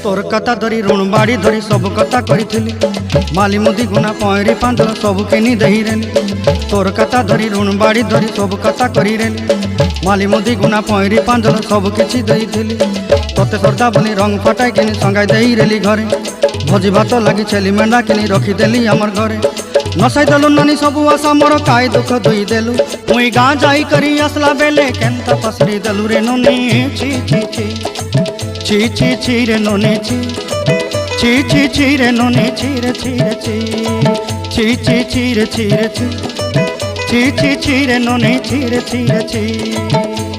तोर कथा धरी ऋण बाड़ी धरी सब कथा करी माली मुदी गुना पयरी पांदल सब किनी दही रेली तोर कथा धरी ऋण बाड़ी धरी सब कथा करी रेली माली मुदी गुना पयरी पांदल सब किछि देइथिली तोते सरदा बनी रंग फटाई किनी संगाई देई रेली घरे भोजी भात लगी छेली मेंढा किनी रखीदेली आमर घरे नसाई देलु नानी सबु आशा मोर काय दुख दुई देलु मुई गाँ जाई करी आसला बेले केंता पसरी देलु रे नोनी छी छी छी छी छी छी रे नोनी छी छी छी छी रे नोनी छी रे छी रे छी छी छी छी रे छी रे छी छी छी छी रे नोनी छी रे छी रे छी।